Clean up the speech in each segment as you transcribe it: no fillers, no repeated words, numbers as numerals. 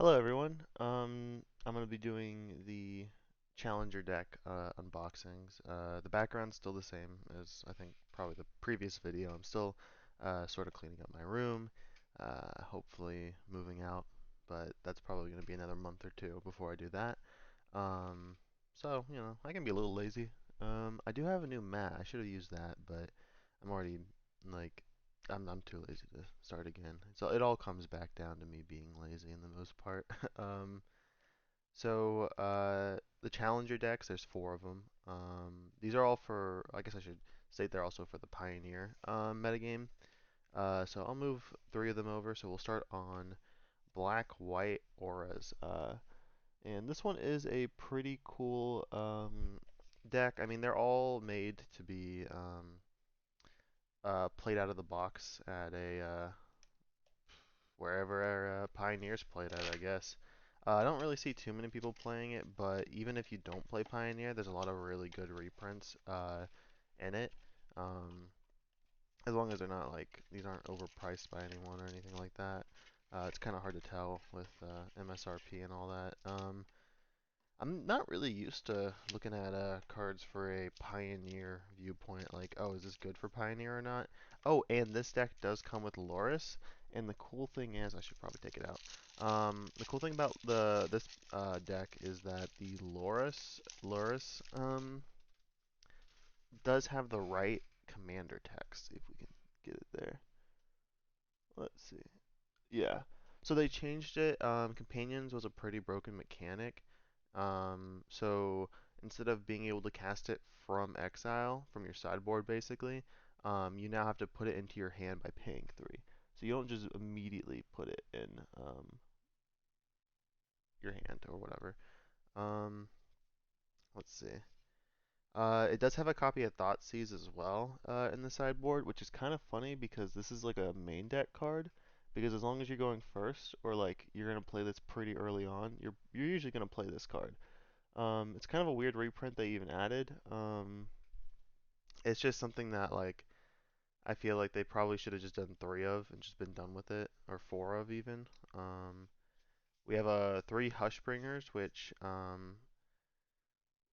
Hello everyone. I'm gonna be doing the Challenger deck unboxings. The background's still the same as I think probably the previous video. I'm still sort of cleaning up my room, hopefully moving out, but that's probably gonna be another month or two before I do that. Um, so I can be a little lazy. I do have a new mat. I should have used that, but I'm already like I'm too lazy to start again. So it all comes back down to me being lazy in the most part. um, the Challenger decks, there's four of them. These are all for, I guess I should state they're also for the Pioneer metagame. So I'll move three of them over. So we'll start on Black White Auras. And this one is a pretty cool deck. I mean, they're all made to be played out of the box at a wherever our Pioneers played at, I guess. I don't really see too many people playing it, but even if you don't play Pioneer, there's a lot of really good reprints in it. Um, as long as they're not like, these aren't overpriced by anyone or anything like that. It's kind of hard to tell with MSRP and all that. I'm not really used to looking at cards for a Pioneer viewpoint, like, oh, is this good for Pioneer or not? Oh, and this deck does come with Loris, and the cool thing is, I should probably take it out. The cool thing about this deck is that the Loris does have the right commander text. See if we can get it there. Let's see. Yeah. So they changed it. Companions was a pretty broken mechanic. So instead of being able to cast it from exile, from your sideboard basically, you now have to put it into your hand by paying 3. So you don't just immediately put it in your hand or whatever. Um, let's see. It does have a copy of Thoughtseize as well in the sideboard, which is kind of funny because this is like a main deck card. Because as long as you're going first, or like you're gonna play this pretty early on, you're usually gonna play this card. It's kind of a weird reprint they even added. It's just something that like I feel like they probably should have just done 3 of and just been done with it, or 4 of even. We have three Hushbringers, which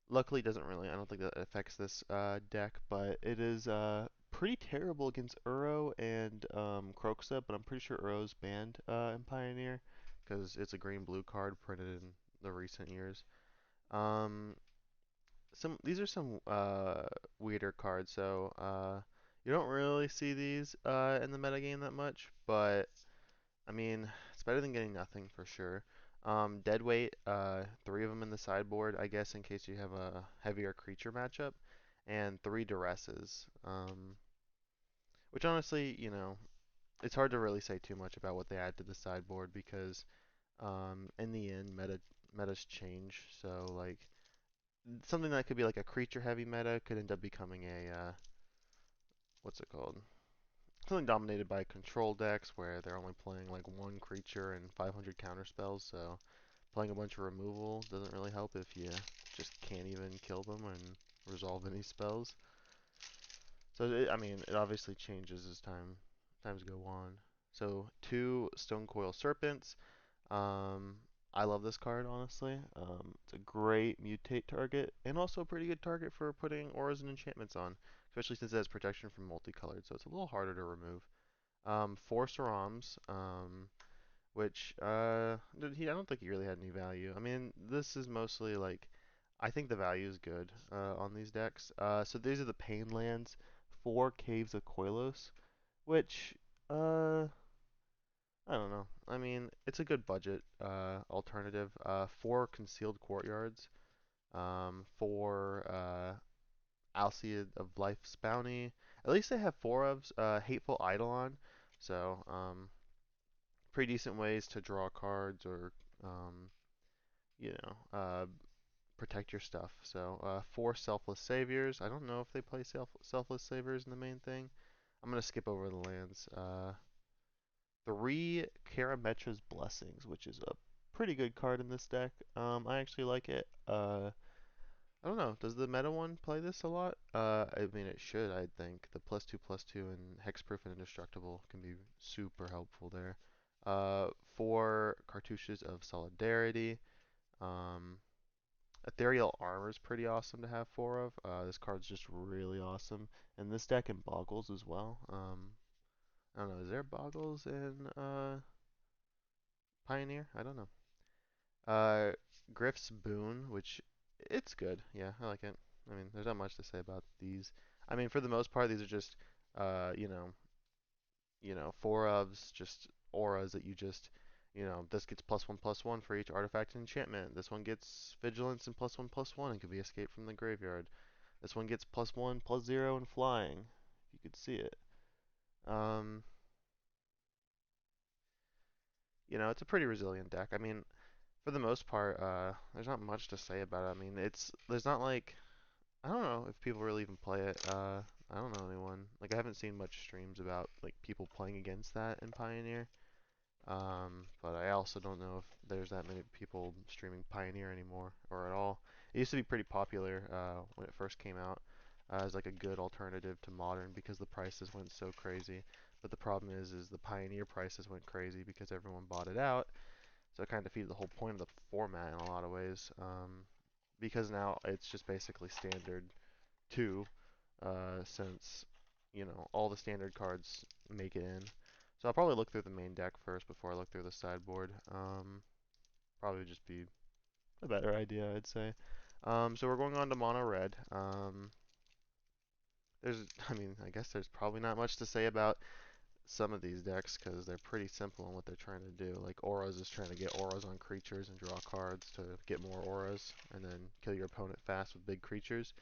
luckily doesn't really, I don't think that affects this deck, but it is pretty terrible against Uro and Kroxa, but I'm pretty sure Uro's banned in Pioneer because it's a green-blue card printed in the recent years. Um, these are some weirder cards, so you don't really see these in the metagame that much, but I mean, it's better than getting nothing for sure. Deadweight, 3 of them in the sideboard, I guess, in case you have a heavier creature matchup, and 3 Duresses. Which honestly, it's hard to really say too much about what they add to the sideboard because in the end, metas change. So like something that could be like a creature heavy meta could end up becoming a what's it called? Something dominated by control decks where they're only playing like one creature and 500 counter spells. So playing a bunch of removal doesn't really help if you just can't even kill them and resolve any spells. So I mean, it obviously changes as times go on. So 2 Stone Coil Serpents. Um, I love this card honestly. It's a great mutate target and also a pretty good target for putting auras and enchantments on, especially since it has protection from multicolored, so it's a little harder to remove. 4 Sarams, which I don't think he really had any value. I mean, this is mostly like I think the value is good on these decks. So these are the Pain lands, 4 Caves of Koilos, which I don't know. I mean, it's a good budget alternative. 4 Concealed Courtyards, 4 Alseid of Life's Bounty. At least they have 4 of Hateful Eidolon, so pretty decent ways to draw cards or um, you know uh, protect your stuff. So 4 Selfless Saviors. I don't know if they play Selfless Saviors in the main thing. I'm gonna skip over the lands. 3 Karametra's Blessings, which is a pretty good card in this deck. I actually like it. I don't know. Does the meta one play this a lot? I mean, it should. I think the +2/+2 and hexproof and indestructible can be super helpful there. Uh, 4 cartouches of Solidarity. Um, Ethereal Armor is pretty awesome to have 4 of. This card's just really awesome. And this deck in Boggles as well. I don't know, is there Boggles in Pioneer? I don't know. Uh, Griff's Boon, which it's good. Yeah, I like it. I mean, there's not much to say about these. I mean, for the most part, these are just, uh, you know, 4 ofs, just auras that you just, this gets +1/+1 for each artifact and enchantment. This one gets vigilance and +1/+1 and can be escaped from the graveyard. This one gets +1/+0 and flying. If you could see it. Um, it's a pretty resilient deck. I mean, for the most part, there's not much to say about it. I mean, there's not like I don't know if people really even play it. I don't know anyone. Like I haven't seen much streams about like people playing against that in Pioneer. But I also don't know if there's that many people streaming Pioneer anymore or at all. It used to be pretty popular when it first came out as like a good alternative to Modern because the prices went so crazy. But the problem is the Pioneer prices went crazy because everyone bought it out. So it kind of defeated the whole point of the format in a lot of ways. Because now it's just basically standard 2 since all the standard cards make it in. So I'll probably look through the main deck first before I look through the sideboard. Probably just be a better idea, I'd say. So we're going on to mono red. I mean, I guess there's probably not much to say about some of these decks because they're pretty simple in what they're trying to do. Like auras is trying to get auras on creatures and draw cards to get more auras, and then kill your opponent fast with big creatures.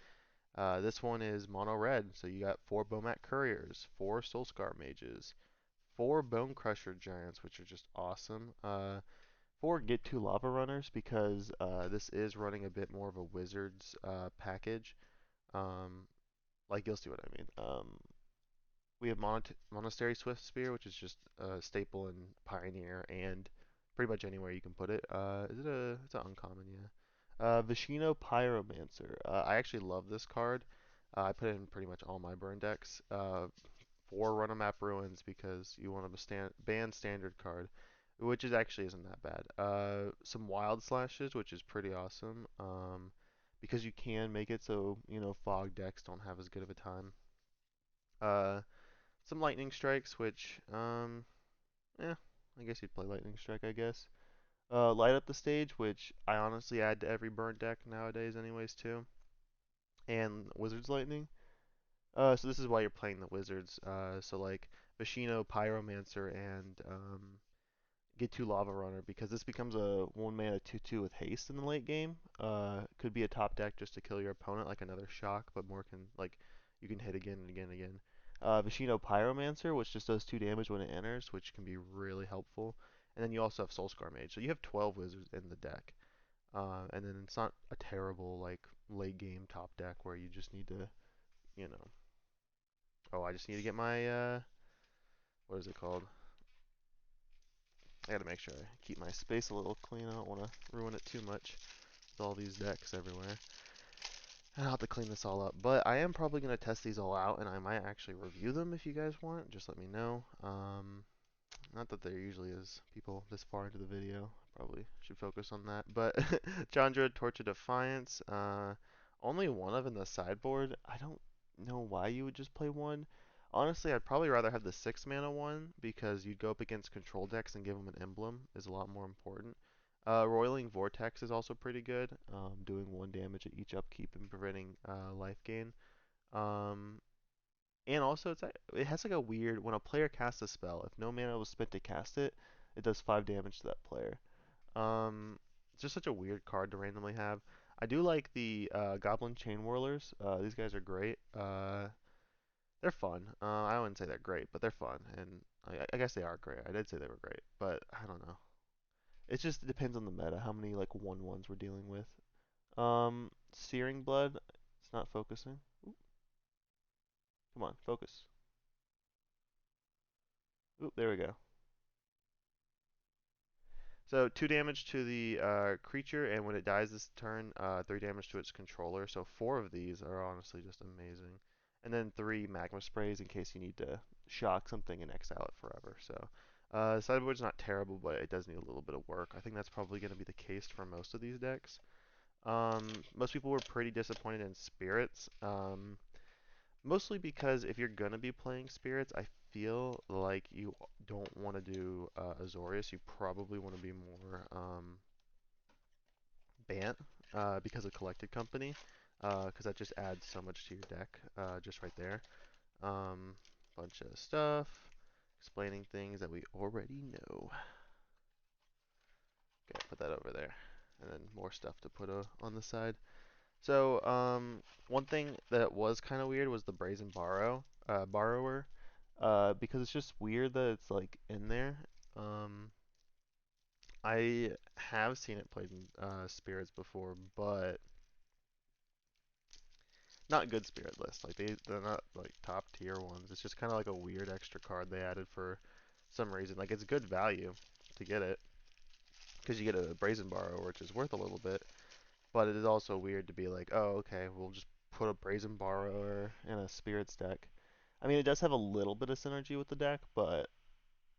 This one is mono red, so you got 4 Bomat Couriers, 4 Soulscar Mages, 4 Bone Crusher Giants, which are just awesome. 4 Get 2 Lava Runners because this is running a bit more of a Wizards package. Um, like you'll see what I mean. We have Monastery Swift Spear, which is just a staple in Pioneer and pretty much anywhere you can put it. It's an uncommon, yeah. Vishino Pyromancer. I actually love this card. I put it in pretty much all my burn decks. 4 Run-a-Map Ruins because you want a ban standard card, which is actually isn't that bad. Some Wild Slashes, which is pretty awesome. Because you can make it so, fog decks don't have as good of a time. Uh, some Lightning Strikes, which, yeah, I guess you'd play Lightning Strike, I guess. Light Up the Stage, which I honestly add to every burn deck nowadays anyways too. And Wizard's Lightning. So this is why you're playing the Wizards. So like Vishino, Pyromancer, and Get 2 Lava Runner, because this becomes a 1 mana 2/2 with haste in the late game. Could be a top deck just to kill your opponent, like another shock, but more can like you can hit again and again and again. Vishino Pyromancer, which just does 2 damage when it enters, which can be really helpful. And then you also have Soulscar Mage, so you have 12 wizards in the deck. And then it's not a terrible like late game top deck where you just need to, you know, oh, I just need to get my what is it called? I gotta make sure I keep my space a little clean. I don't want to ruin it too much with all these decks everywhere. And I'll have to clean this all up. But I am probably going to test these all out, and I might actually review them if you guys want. Just let me know. Not that there usually is people this far into the video. Probably should focus on that. But Chandra, Torch of Defiance. Only one of in the sideboard. I don't know why you would just play one. Honestly, I'd probably rather have the 6 mana one because you'd go up against control decks and give them an emblem is a lot more important. Roiling Vortex is also pretty good, doing 1 damage at each upkeep and preventing life gain. Um, and also, it has like a weird, when a player casts a spell, if no mana was spent to cast it, it does 5 damage to that player. It's just such a weird card to randomly have. I do like the Goblin Chain Whirlers. These guys are great. They're fun. I wouldn't say they're great, but they're fun. And I guess they are great. I did say they were great, but I don't know. It just depends on the meta, how many like 1/1s we're dealing with. Searing Blood. It's not focusing. Oop, come on, focus. Oop, there we go. So 2 damage to the creature, and when it dies this turn, 3 damage to its controller. So 4 of these are honestly just amazing. And then 3 magma sprays in case you need to shock something and exile it forever. So Sideboard's not terrible, but it does need a little bit of work. I think that's probably going to be the case for most of these decks. Most people were pretty disappointed in Spirits, mostly because if you're going to be playing Spirits, I feel like you don't want to do Azorius. You probably want to be more Bant because of Collected Company, because that just adds so much to your deck just right there. Bunch of stuff, explaining things that we already know. Okay, put that over there. And then more stuff to put on the side. So, one thing that was kind of weird was the Brazen Borrower, because it's just weird that it's like in there. Um, I have seen it played in Spirits before, but not good Spirit lists. Like they're not like top tier ones. It's just kind of like a weird extra card they added for some reason. Like it's good value to get it because you get a Brazen Borrower, which is worth a little bit. But it is also weird to be like, oh, okay, we'll just put a Brazen Borrower in a Spirits deck. I mean, it does have a little bit of synergy with the deck, but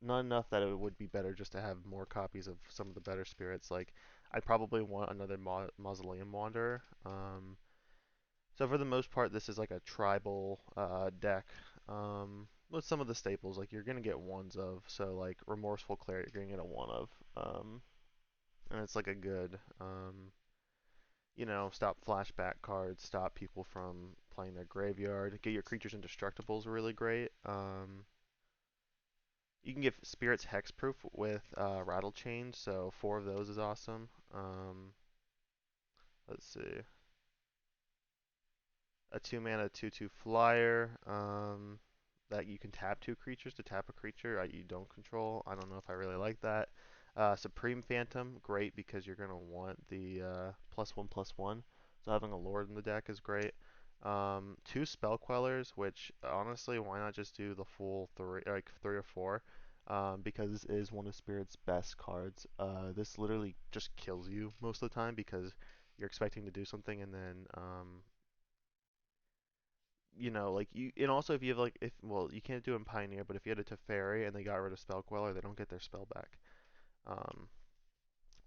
not enough that it would be better just to have more copies of some of the better Spirits. Like, I'd probably want another Mausoleum Wanderer. So for the most part, this is like a tribal deck with some of the staples. Like, you're going to get ones of. So, like, Remorseful Cleric, you're going to get a one of. And it's like a good stop flashback cards, stop people from playing their graveyard. Get your creatures indestructible is really great. You can give spirits hexproof with rattle chain, so four of those is awesome. Let's see, a 2 mana 2/2 flyer that you can tap two creatures to tap a creature you don't control. I don't know if I really like that. Supreme Phantom, great because you're gonna want the +1/+1. So having a Lord in the deck is great. Two Spell Quellers, which honestly, why not just do the full three, like 3 or 4? Because this is one of Spirit's best cards. This literally just kills you most of the time because you're expecting to do something and then like and also if you have like if well, you can't do it in Pioneer, but if you had a Teferi and they got rid of Spell Queller, they don't get their spell back. Um,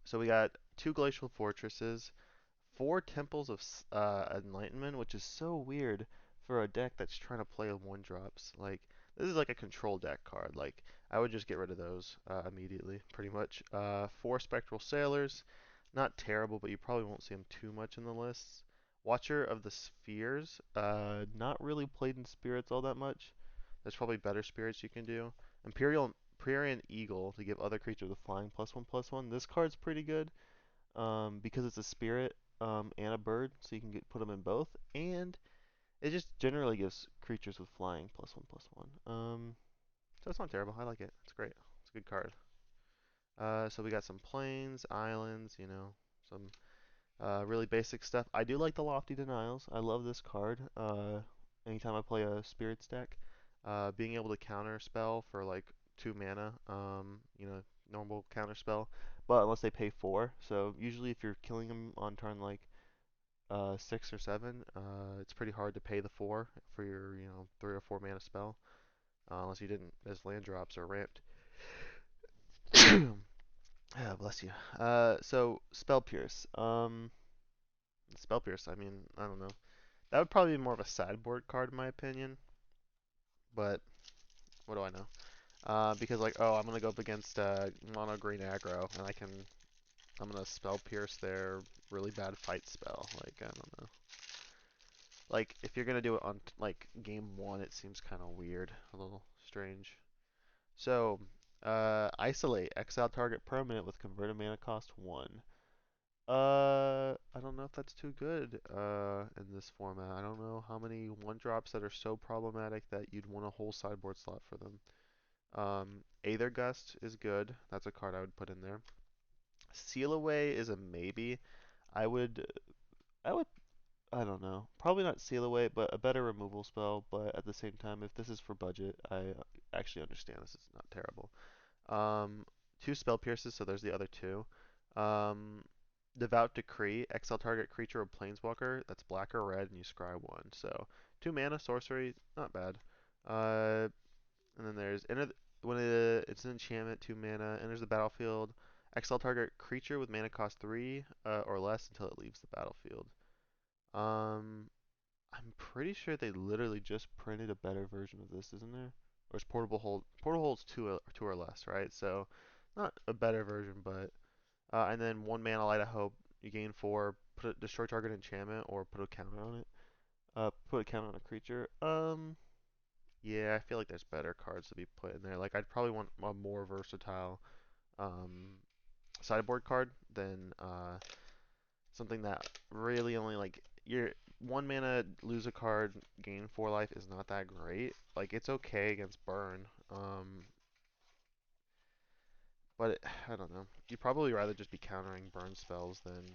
so we got two Glacial Fortresses, four Temples of Enlightenment, which is so weird for a deck that's trying to play with one drops. Like this is like a control deck card. Like I would just get rid of those immediately, pretty much. Four Spectral Sailors, not terrible, but you probably won't see them too much in the lists. Watcher of the Spheres, not really played in Spirits all that much. There's probably better Spirits you can do. Imperial Prairian Eagle to give other creatures a flying +1/+1. This card's pretty good because it's a spirit and a bird, so you can put them in both, and it just generally gives creatures with flying +1/+1. So it's not terrible. I like it. It's great. It's a good card. So we got some plains, islands, some really basic stuff. I do like the Lofty Denials. I love this card. Anytime I play a Spirits deck, being able to counter spell for like 2 mana, normal counter spell, but unless they pay 4. So usually if you're killing them on turn like 6 or 7, it's pretty hard to pay the 4 for your 3 or 4 mana spell, unless you didn't as land drops or ramped. Ah, bless you. So Spell Pierce. Spell Pierce. I mean, I don't know. That would probably be more of a sideboard card in my opinion, but what do I know? Because like, oh, I'm gonna go up against mono green aggro, and I'm gonna Spell Pierce their really bad fight spell. Like, I don't know. Like, if you're gonna do it on like game one, it seems kind of weird, a little strange. So, isolate, exile target permanent with converted mana cost 1. I don't know if that's too good in this format. I don't know how many one drops that are so problematic that you'd want a whole sideboard slot for them. Aether Gust is good. That's a card I would put in there. Seal Away is a maybe. I would, I would, I don't know. Probably not Seal Away, but a better removal spell. But at the same time, if this is for budget, I actually understand this is not terrible. Um, two Spell Pierces, so there's the other two. Um, Devout Decree, exile target creature or planeswalker that's black or red, and you scry 1. So 2 mana sorcery, not bad. And then there's it's an enchantment, 2 mana, enters the battlefield. Exile target creature with mana cost 3 or less until it leaves the battlefield. Um, I'm pretty sure they literally just printed a better version of this, isn't there? Or is Portable Hold? Portable Hold's two or less, right? So not a better version, but and then 1 mana Light of Hope. You gain 4. Destroy target enchantment or put a counter on it. Put a counter on a creature. Yeah, I feel like there's better cards to be put in there. Like I'd probably want a more versatile um sideboard card than something that really only like your 1 mana lose a card, gain 4 life is not that great. Like it's okay against burn. But I don't know. You'd probably rather just be countering burn spells than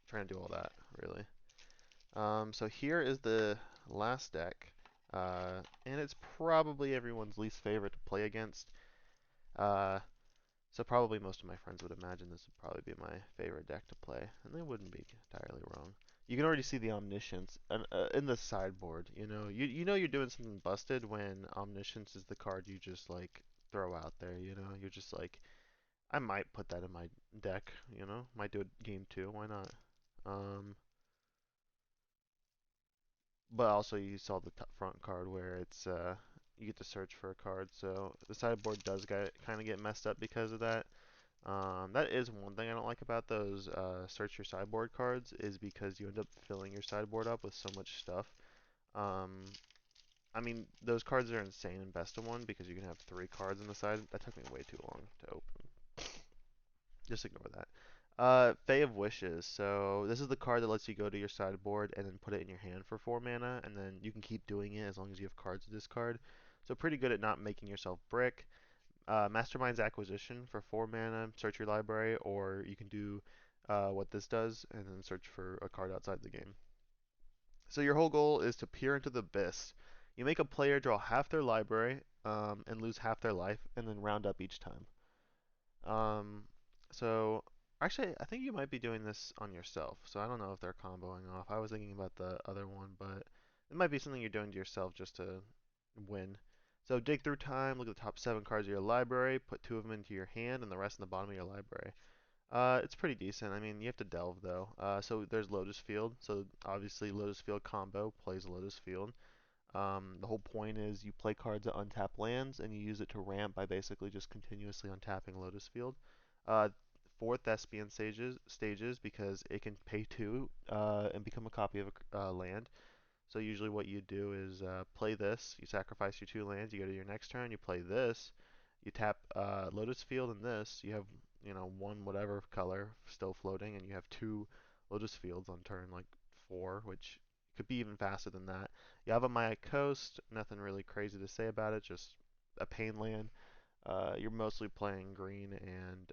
trying to do all that, really. So here is the last deck, and it's probably everyone's least favorite to play against. Uh, so probably most of my friends would imagine this would probably be my favorite deck to play, and they wouldn't be entirely wrong. You can already see the Omniscience in the sideboard. You know you're doing something busted when Omniscience is the card you just like throw out there. You're just like, I might put that in my deck. Might do it game two. Why not? Um, but also you saw the front card where it's you get to search for a card, so the sideboard does kind of get messed up because of that. That is one thing I don't like about those search your sideboard cards is because you end up filling your sideboard up with so much stuff. Um, I mean, those cards are insane in Best of One because you can have 3 cards on the side. That took me way too long to open. Just ignore that. Fey of Wishes. So this is the card that lets you go to your sideboard and then put it in your hand for 4 mana, and then you can keep doing it as long as you have cards to discard. So pretty good at not making yourself brick. Mastermind's Acquisition for 4 mana, search your library, or you can do what this does and then search for a card outside the game. So your whole goal is to peer into the abyss. You make a player draw half their library and lose half their life, and then round up each time. Um, so actually, I think you might be doing this on yourself. So I don't know if they're comboing off. I was thinking about the other one, but it might be something you're doing to yourself just to win. So dig through time, look at the top 7 cards of your library, put 2 of them into your hand, and the rest in the bottom of your library. It's pretty decent. I mean, you have to delve though. So there's Lotus Field. So obviously, Lotus Field combo plays Lotus Field. The whole point is you play cards that untap lands and you use it to ramp by basically just continuously untapping Lotus Field. Uh, 4 Thespian stages because it can pay 2 and become a copy of a land. So usually what you do is play this, you sacrifice your 2 lands, you go to your next turn, you play this, you tap Lotus Field and this, you have, one whatever color still floating, and you have 2 Lotus Fields on turn like 4, which could be even faster than that. You have a Maya Coast, nothing really crazy to say about it, just a pain land. You're mostly playing green and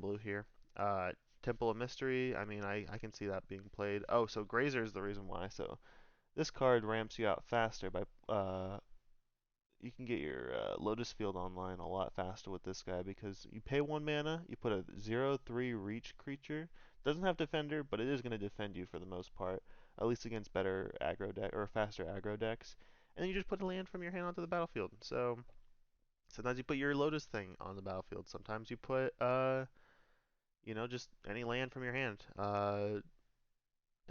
blue here. Uh, Temple of Mystery, I mean, I can see that being played. Oh, so Grazer is the reason why. So this card ramps you out faster by you can get your Lotus Field online a lot faster with this guy because you pay 1 mana, you put a 0/3 reach creature. Doesn't have defender, but it is going to defend you for the most part, at least against better aggro deck or faster aggro decks. And then you just put a land from your hand onto the battlefield. So sometimes you put your Lotus thing on the battlefield. Sometimes you put just any land from your hand.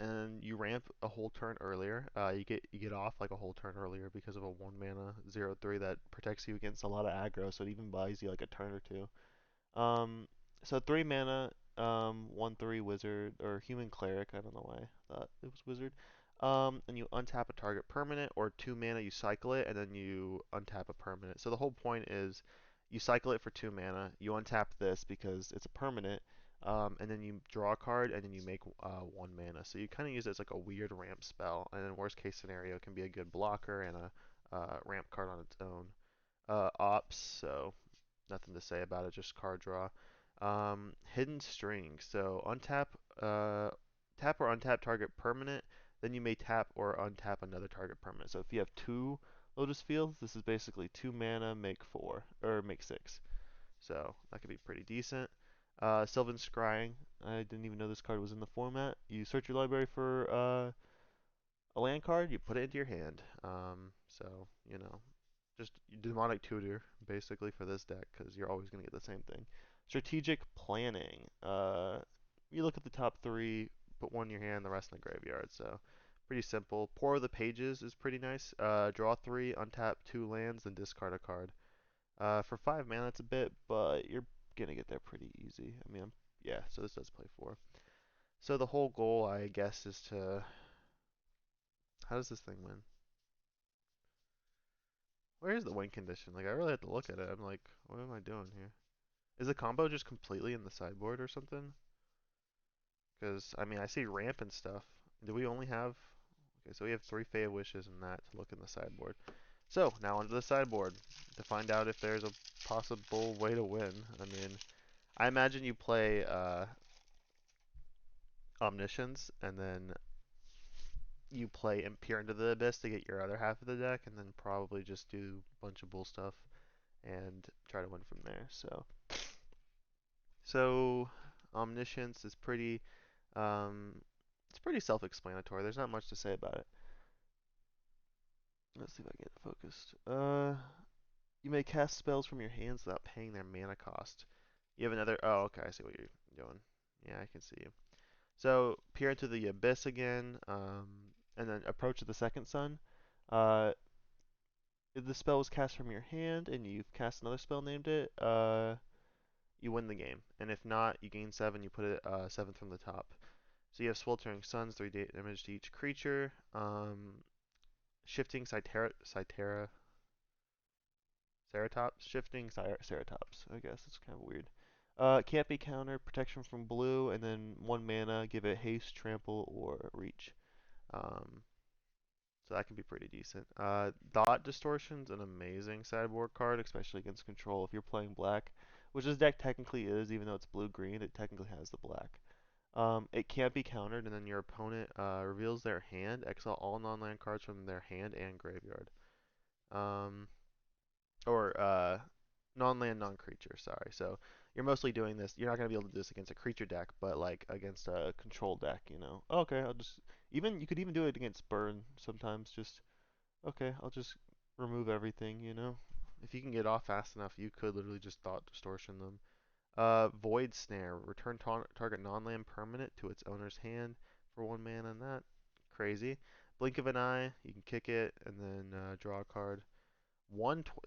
And you ramp a whole turn earlier. You get off like a whole turn earlier because of a 1 mana 0/3 that protects you against a lot of aggro, so it even buys you like a turn or two. Um, so 3 mana, 1/3 wizard or human cleric. I don't know why I thought it was wizard. And you untap a target permanent, or 2 mana you cycle it and then you untap a permanent. So the whole point is you cycle it for 2 mana, you untap this because it's a permanent, and then you draw a card and then you make 1 mana. So you kind of use it as like a weird ramp spell, and in worst case scenario, it can be a good blocker and a ramp card on its own. Ops, so nothing to say about it, just card draw. Hidden String. So tap or untap target permanent, then you may tap or untap another target permanent. So if you have 2 Lotus Fields, this is basically 2 mana, make 4, or make 6. So that could be pretty decent. Sylvan Scrying. I didn't even know this card was in the format. You search your library for a land card, you put it into your hand. So, just demonic tutor basically for this deck because you're always going to get the same thing. Strategic planning. You look at the top three, put one in your hand, the rest in the graveyard. So pretty simple. Pour of the Pages is pretty nice. Draw three, untap two lands, then discard a card. For 5 mana, it's a bit, but you're gonna get there pretty easy. I mean, yeah. So this does play four. So the whole goal, I guess, is to. How does this thing win? Where is the win condition? Like, I really have to look at it. I'm like, what am I doing here? Is the combo just completely in the sideboard or something? Because, I mean, I see ramp and stuff. Do we only have... Okay, so we have three Fey of Wishes and that to look in the sideboard. So, now onto the sideboard to find out if there's a possible way to win. I mean, I imagine you play Omniscience and then you play Peer into the Abyss to get your other half of the deck and then probably just do a bunch of bull stuff and try to win from there. So Omniscience is um, it's pretty self-explanatory. There's not much to say about it. Let's see if I can get it focused. You may cast spells from your hands without paying their mana cost. You have another. Oh, okay. I see what you're doing. Yeah, I can see you. So peer into the abyss again, and then approach the second sun. Uh, if the spell was cast from your hand and you've cast another spell named it, you win the game. And if not, you gain 7. You put it seventh from the top. So you have Sweltering Suns, 3 damage to each creature. Shifting Ceratops? Shifting Ceratops. I guess it's kind of weird. Can't be countered. Protection from blue, and then 1 mana. Give it haste, trample, or reach. Um, so that can be pretty decent. Thought Distortion's an amazing sideboard card, especially against control. If you're playing black, which this deck technically is, even though it's blue-green, it technically has the black. It can't be countered, and then your opponent reveals their hand. Exile all non-land cards from their hand and graveyard. Um, or non-land, non-creature. Sorry. So you're mostly doing this. You're not gonna be able to do this against a creature deck, but like against a control deck, you know. Oh, okay, I'll just even you could even do it against burn sometimes. Just okay, I'll just remove everything, you know. If you can get off fast enough, you could literally just thought distortion them. Void Snare. Return target non-land permanent to its owner's hand for 1 mana and that. Crazy. Blink of an eye. You can kick it and then draw a card.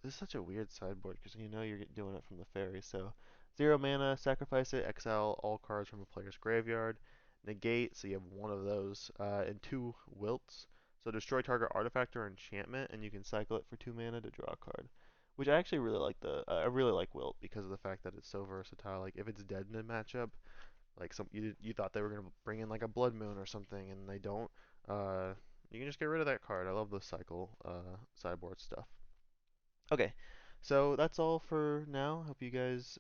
This is such a weird sideboard because you know you're doing it from the fairy. So 0 mana, sacrifice it, exile all cards from a player's graveyard. Negate, so you have one of those, and 2 wilts. So destroy target artifact or enchantment, and you can cycle it for 2 mana to draw a card. Which I actually really like I really like wilt because of the fact that it's so versatile. Like if it's dead in a matchup, like you thought they were gonna bring in like a blood moon or something, and they don't, uh, you can just get rid of that card. I love the cycle sideboard stuff. Okay, so that's all for now. Hope you guys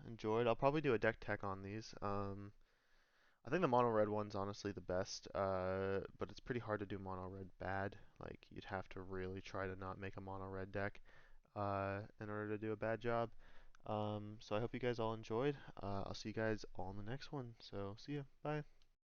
enjoyed. I'll probably do a deck tech on these. I think the mono red one's honestly the best, but it's pretty hard to do mono red bad. Like you'd have to really try to not make a mono red deck in order to do a bad job. So I hope you guys all enjoyed. I'll see you guys all in the next one. So see ya. Bye.